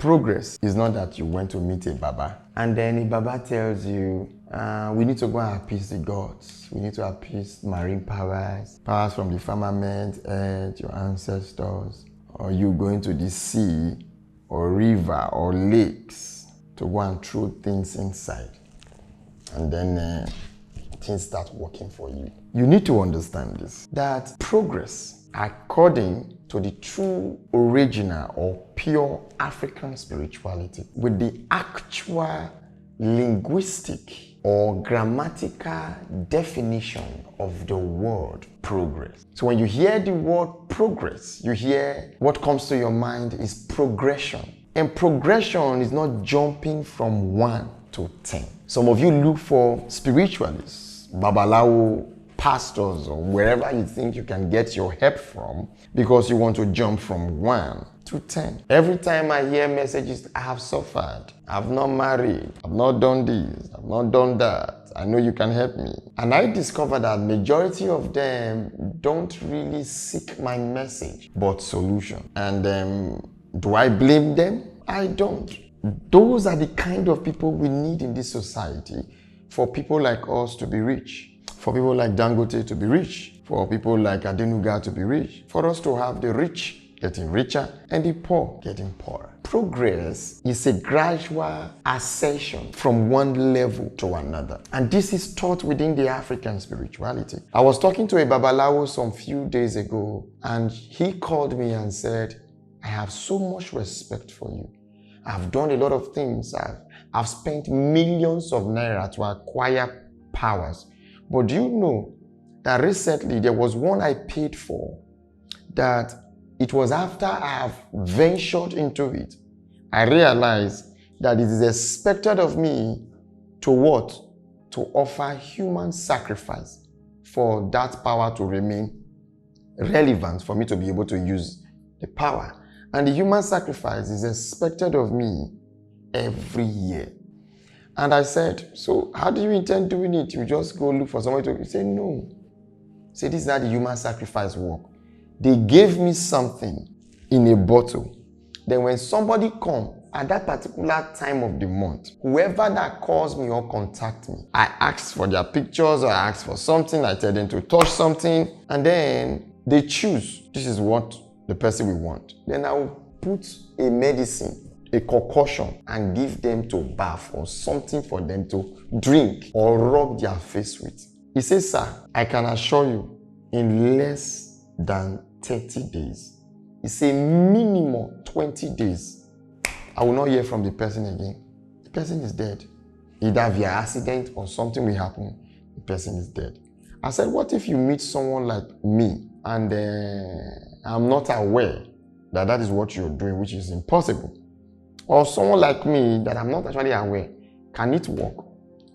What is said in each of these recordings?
Progress is not that you went to meet a Baba and then a Baba tells you, we need to go and appease the gods. We need to appease marine powers, powers from the firmament, earth, your ancestors, or you going to the sea or river or lakes to go and throw things inside. And then things start working for you. You need to understand this, that progress, according to the true original or pure African spirituality, with the actual linguistic or grammatical definition of the word progress. So when you hear the word progress, you hear what comes to your mind is progression. And progression is not jumping from 1 to 10. Some of you look for spiritualists, babalawo, pastors, or wherever you think you can get your help from because you want to jump from 1 to 10. Every time I hear messages, I have suffered, I've not married, I've not done this, I've not done that, I know you can help me. And I discovered that majority of them don't really seek my message, but solution. And do I blame them? I don't. Those are the kind of people we need in this society for people like us to be rich, for people like Dangote to be rich, for people like Adenuga to be rich, for us to have the rich getting richer and the poor getting poorer. Progress is a gradual ascension from one level to another. And this is taught within the African spirituality. I was talking to a Babalawo some few days ago, and he called me and said, I have so much respect for you. I've done a lot of things. I've spent millions of naira to acquire powers. But do you know that recently there was one I paid for that it was after I have ventured into it, I realized that it is expected of me to what? To offer human sacrifice for that power to remain relevant, for me to be able to use the power. And the human sacrifice is expected of me every year. And I said, so how do you intend doing it? You just go look for somebody to... He said, no. Say, this is how the human sacrifice works. They gave me something in a bottle. Then when somebody comes at that particular time of the month, whoever that calls me or contacts me, I ask for their pictures or I ask for something, I tell them to touch something, and then they choose. This is what the person will want. Then I will put a medicine, a concoction, and give them to bath or something for them to drink or rub their face with. He says, sir, I can assure you, in less than 30 days, he said minimum 20 days, I will not hear from the person again. The person is dead. Either via accident or something will happen, the person is dead. I said, what if you meet someone like me and I'm not aware that that is what you're doing, which is impossible? Or someone like me that I'm not actually aware, can it work?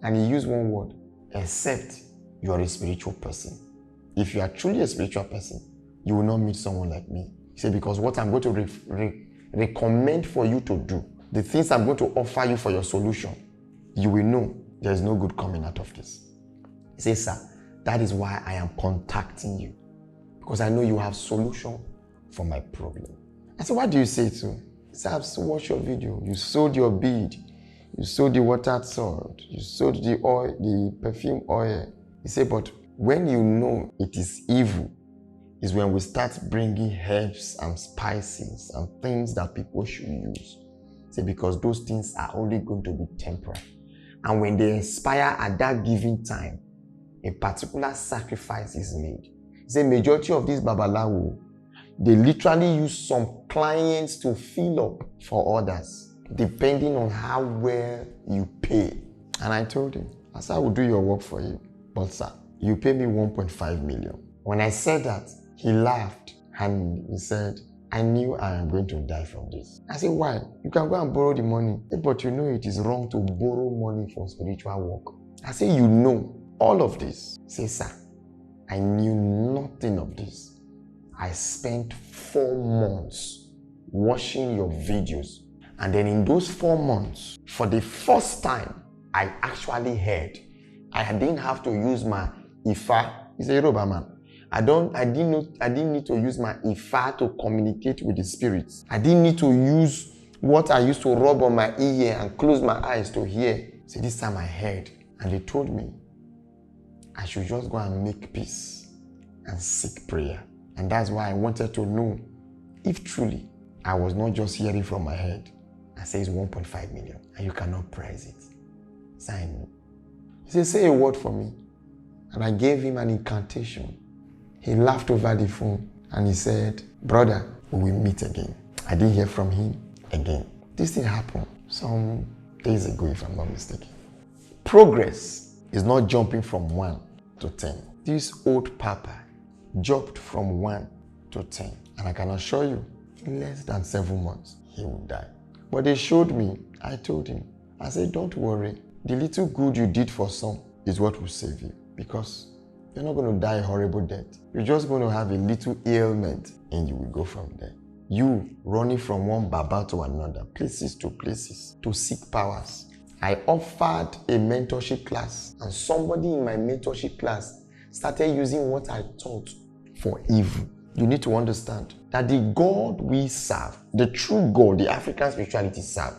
And he used one word, except you are a spiritual person. If you are truly a spiritual person, you will not meet someone like me. He said, because what I'm going to recommend for you to do, the things I'm going to offer you for your solution, you will know there is no good coming out of this. He says, sir, that is why I am contacting you, because I know you have solution for my problem. I said, what do you say to? He said, I've watched your video. You sold your bead. You sold the watered salt. You sold the oil, the perfume oil. He said, but when you know it is evil, is when we start bringing herbs and spices and things that people should use. Say, because those things are only going to be temporary. And when they expire at that given time, a particular sacrifice is made. Say, majority of these babalawo, they literally use some clients to fill up for others, depending on how well you pay. And I told him, I said, I will do your work for you. But sir, you pay me 1.5 million. When I said that, he laughed and he said, I knew I am going to die from this. I said, why? You can go and borrow the money. But you know it is wrong to borrow money for spiritual work. I said, you know all of this. He said, sir, I knew nothing of this. I spent 4 months watching your videos. And then in those 4 months, for the first time, I actually heard. I didn't have to use my Ifa. He's a Yoruba man. I didn't need to use my Ifa to communicate with the spirits. I didn't need to use what I used to rub on my ear and close my eyes to hear. See, this time I heard, and they told me I should just go and make peace and seek prayer. And that's why I wanted to know if truly I was not just hearing from my head and say it's 1.5 million and you cannot price it. Sign me. He said, say a word for me. And I gave him an incantation. He laughed over the phone and he said, brother, we will meet again. I didn't hear from him again. This thing happened some days ago, if I'm not mistaken. Progress is not jumping from 1 to 10. This old papa jumped from 1 to 10. And I can assure you, in less than 7 months, he would die. But they showed me, I told him, I said, don't worry. The little good you did for some is what will save you. Because you're not going to die a horrible death. You're just going to have a little ailment and you will go from there. You running from one baba to another, places to seek powers. I offered a mentorship class and somebody in my mentorship class started using what I taught for evil. You need to understand that the God we serve, the true God, the African spirituality serve,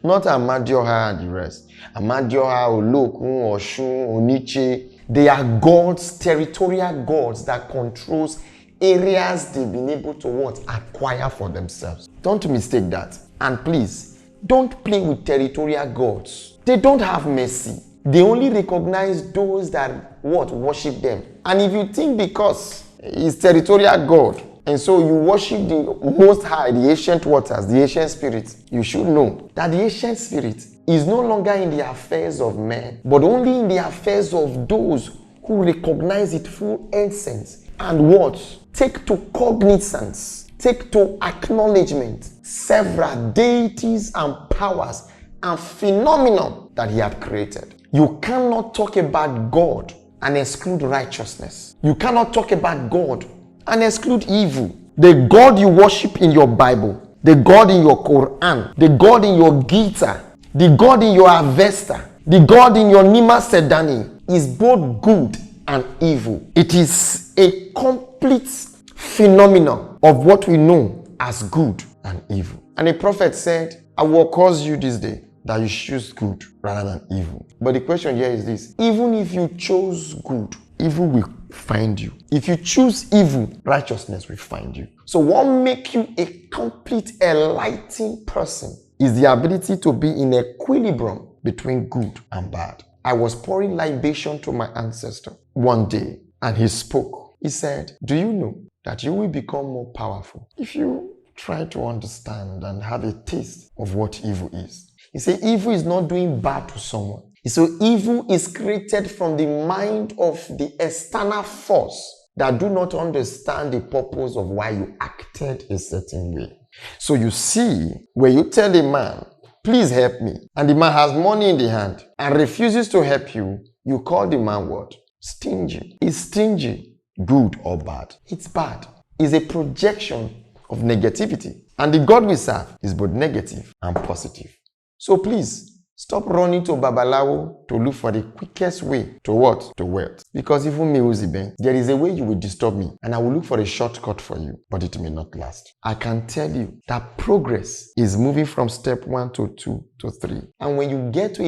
not Amadioha and the rest. Amadioha, Olokun, Oshun, Oniche, they are gods, territorial gods that controls areas they've been able to what? Acquire for themselves. Don't mistake that. And please, don't play with territorial gods. They don't have mercy. They only recognize those that what? Worship them. And if you think because he's territorial God, and so you worship the Most High, the ancient waters, the ancient spirit, you should know that the ancient spirit is no longer in the affairs of men, but only in the affairs of those who recognize it full essence and what? Take to cognizance, take to acknowledgement several deities and powers and phenomena that he had created. You cannot talk about God and exclude righteousness. You cannot talk about God and exclude evil. The God you worship in your Bible, the God in your Quran, the God in your Gita, the God in your Avesta, the God in your Nima Sedani is both good and evil. It is a complete phenomenon of what we know as good and evil. And a prophet said, I will cause you this day that you choose good rather than evil. But the question here is this: even if you chose good, evil will find you. If you choose evil, righteousness will find you. So what makes you a complete enlightened person is the ability to be in equilibrium between good and bad. I was pouring libation to my ancestor one day and he spoke. He said, do you know that you will become more powerful if you try to understand and have a taste of what evil is? He said, evil is not doing bad to someone. So evil is created from the mind of the external force that do not understand the purpose of why you acted a certain way. So you see, when you tell a man, please help me, and the man has money in the hand and refuses to help you, you call the man what? Stingy. Is stingy good or bad? It's bad. It's a projection of negativity. And the God we serve is both negative and positive. So please, stop running to Babalawo to look for the quickest way to what? To wealth. Because even me, Uzih, there is a way you will disturb me and I will look for a shortcut for you, but it may not last. I can tell you that progress is moving from step 1 to 2 to 3. And when you get to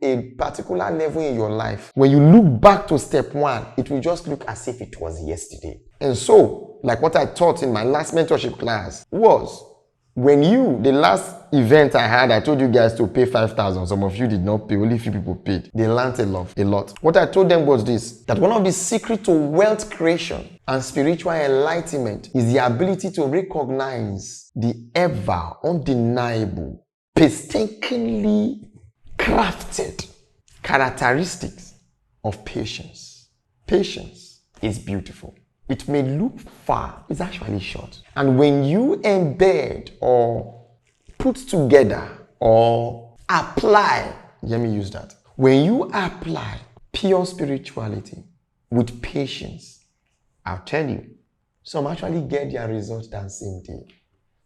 a particular level in your life, when you look back to step 1, it will just look as if it was yesterday. And so, like what I taught in my last mentorship class was, when the last event I had, I told you guys to pay 5,000. Some of you did not pay, only few people paid. They learned a lot. What I told them was this, that one of the secrets to wealth creation and spiritual enlightenment is the ability to recognize the ever undeniable, painstakingly crafted characteristics of patience. Patience is beautiful. It may look far, it's actually short. And when you embed or put together or apply, let me use that. When you apply pure spirituality with patience, I'll tell you, some actually get their results that same day.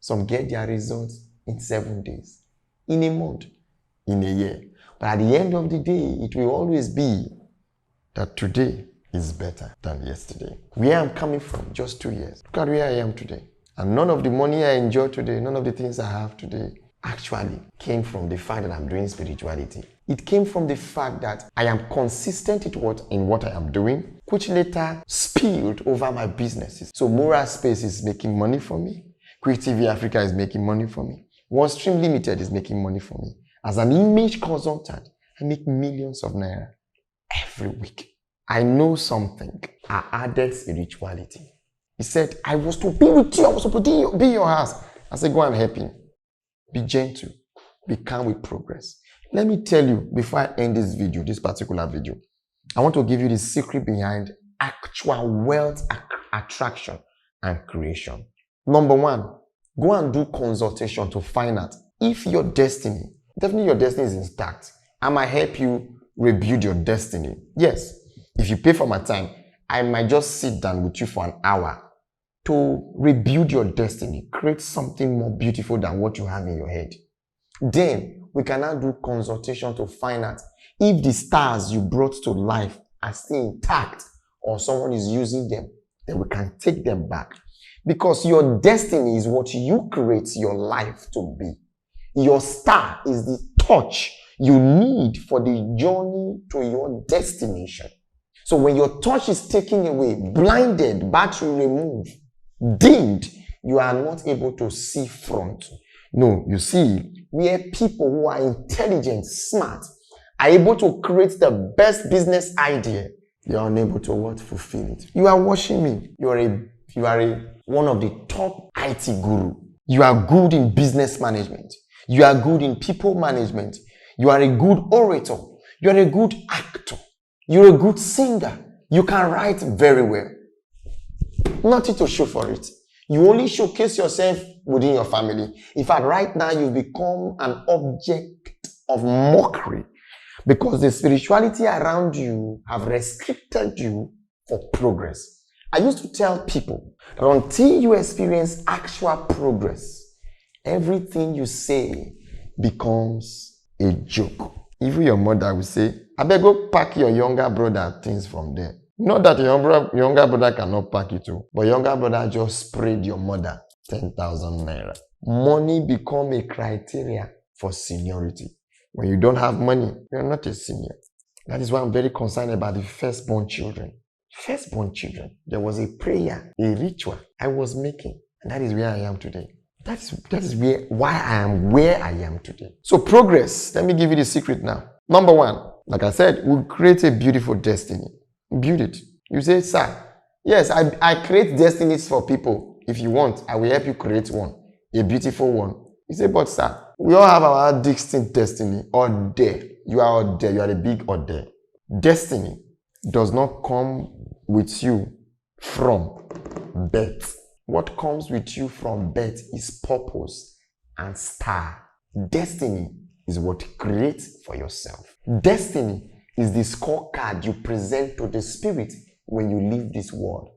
Some get their results in 7 days, in a month, in a year. But at the end of the day, it will always be that today is better than yesterday. Where I'm coming from, just 2 years. Look at where I am today. And none of the money I enjoy today, none of the things I have today actually came from the fact that I'm doing spirituality. It came from the fact that I am consistent in what I am doing, which later spilled over my businesses. So Moral Space is making money for me. Quick TV Africa is making money for me. One Stream Limited is making money for me. As an image consultant, I make millions of naira every week. I know something. I added spirituality. He said, I was to be with you. I was supposed to be in your house. I said, go and help him. Be gentle. Be calm with progress. Let me tell you, before I end this video, this particular video, I want to give you the secret behind actual wealth attraction and creation. Number one, go and do consultation to find out if your destiny, definitely your destiny is intact. I might help you rebuild your destiny. Yes, if you pay for my time, I might just sit down with you for an hour to rebuild your destiny, create something more beautiful than what you have in your head. Then we can now do consultation to find out if the stars you brought to life are still intact or someone is using them. Then we can take them back. Because your destiny is what you create your life to be. Your star is the touch you need for the journey to your destination. So when your touch is taken away, blinded, battery removed, dimmed, you are not able to see front. No, you see, where people who are intelligent, smart, are able to create the best business idea, they are unable to fulfill it. You are watching me. You are one of the top IT guru. You are good in business management. You are good in people management. You are a good orator. You are a good actor. You're a good singer. You can write very well. Nothing to show for it. You only showcase yourself within your family. In fact, right now you've become an object of mockery because the spirituality around you have restricted you for progress. I used to tell people that until you experience actual progress, everything you say becomes a joke. Even your mother will say, I beg go pack your younger brother things from there. Not that your younger brother cannot pack it too, but younger brother just sprayed your mother 10,000 naira. Money become a criteria for seniority. When you don't have money, you're not a senior. That is why I'm very concerned about the firstborn children. Firstborn children. There was a prayer, a ritual I was making, and that is where I am today. That is why I am where I am today. So progress, let me give you the secret now. Number one, like I said, we'll create a beautiful destiny. Build it. You say, sir, yes, I create destinies for people. If you want, I will help you create one, a beautiful one. You say, but sir, we all have our distinct destiny. Or there. You are out there. You are a big or there. Destiny does not come with you from birth. What comes with you from birth is purpose and star. Destiny is what you create for yourself. Destiny is the scorecard you present to the spirit when you leave this world.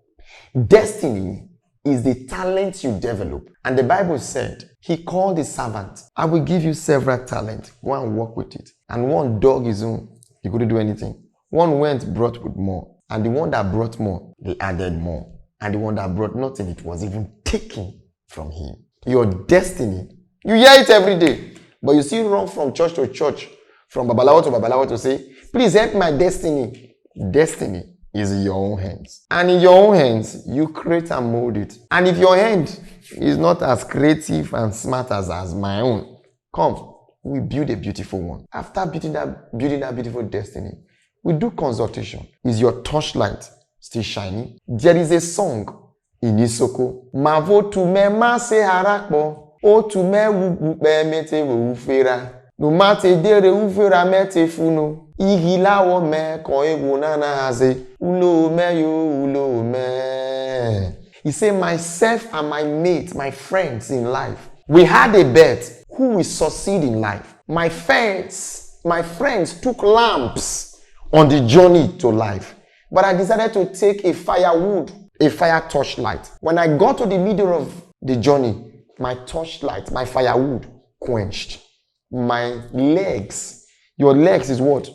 Destiny is the talent you develop. And the Bible said, he called his servant, I will give you several talents. Go and work with it. And one dug his own. He couldn't do anything. One went, brought with more. And the one that brought more, they added more. And the one that brought nothing, it was even taken from him. Your destiny, you hear it every day. But you still run from church to church, from babalawo to babalawo to say, please help my destiny. Destiny is in your own hands. And in your own hands, you create and mold it. And if your hand is not as creative and smart as my own, come, we build a beautiful one. After building that beautiful destiny, we do consultation. Is your torchlight still shining? There is a song in Isoko. Mavo tu me ma se harakbo. O tu me wupe mete ufera. No mate dere ufera mete funo. Igila wo me ko ewu nana haze. Ulo me yo ulo me. He said, myself and my mates, my friends in life, we had a bet who will succeed in life. My friends took lamps on the journey to life. But I decided to take a fire torchlight. When I got to the middle of the journey, my torchlight, my firewood quenched. My legs, your legs is what?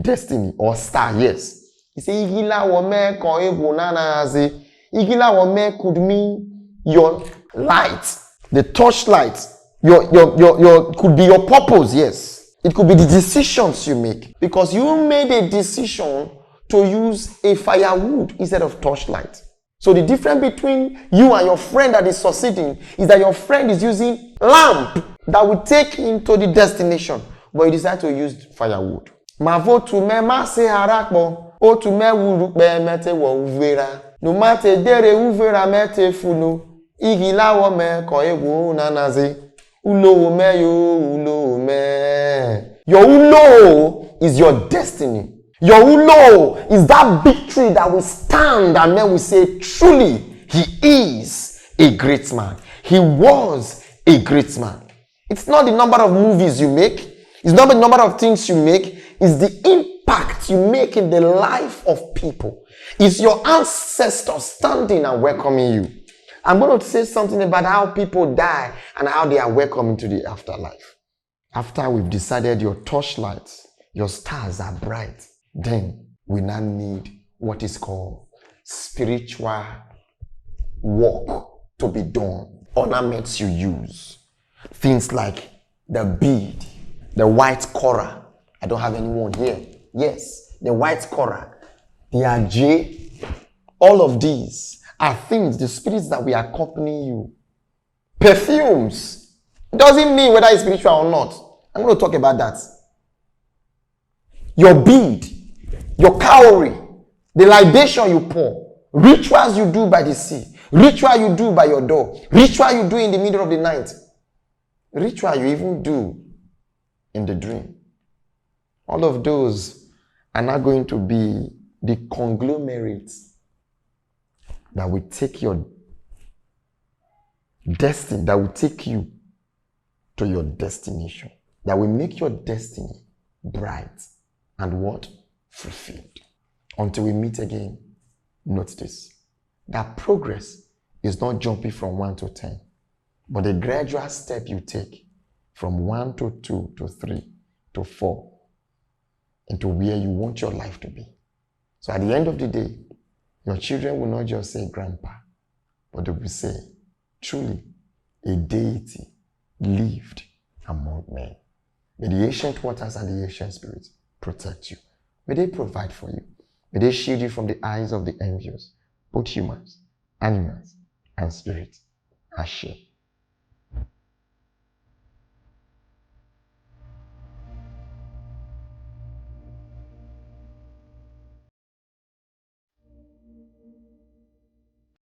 Destiny or star, yes. He said, Igila wome ko egunana aze. Igila wome could mean your light, the torchlight, your could be your purpose, yes. It could be the decisions you make. Because you made a decision to use a firewood instead of torchlight. So the difference between you and your friend that is succeeding is that your friend is using lamp that will take him to the destination, but you decide to use firewood. Mavo to me ma se harakbo o to me wuru pe mete wo uvera no mate dere uvera mete funu igilawo me ko ewu nanazi ulo me yo ulo me. Your ulo is your destiny. Your ulo is that victory that will stand and then we say, truly, he is a great man. He was a great man. It's not the number of movies you make. It's not the number of things you make. It's the impact you make in the life of people. It's your ancestors standing and welcoming you. I'm going to say something about how people die and how they are welcome into the afterlife. After we've decided your torchlights, your stars are bright, then we now need what is called spiritual work to be done. Ornaments you use. Things like the bead, the white coral. I don't have anyone here. Yes, the white coral, the ajay. All of these are things, the spirits that will accompany you. Perfumes. Doesn't mean whether it's spiritual or not. I'm going to talk about that. Your bead, your cowrie, the libation you pour, rituals you do by the sea, ritual you do by your door, ritual you do in the middle of the night, ritual you even do in the dream. All of those are not going to be the conglomerates that will take your destiny, that will take you to your destination, that will make your destiny bright and what? Fulfilled. Until we meet again, note this, that progress is not jumping from 1 to 10, but a gradual step you take from 1 to 2 to 3 to 4 into where you want your life to be. So at the end of the day, your children will not just say grandpa, but they will say, truly, a deity lived among men. May the ancient waters and the ancient spirits protect you. May they provide for you. May they shield you from the eyes of the envious, both humans, animals, and spirits. Ashe.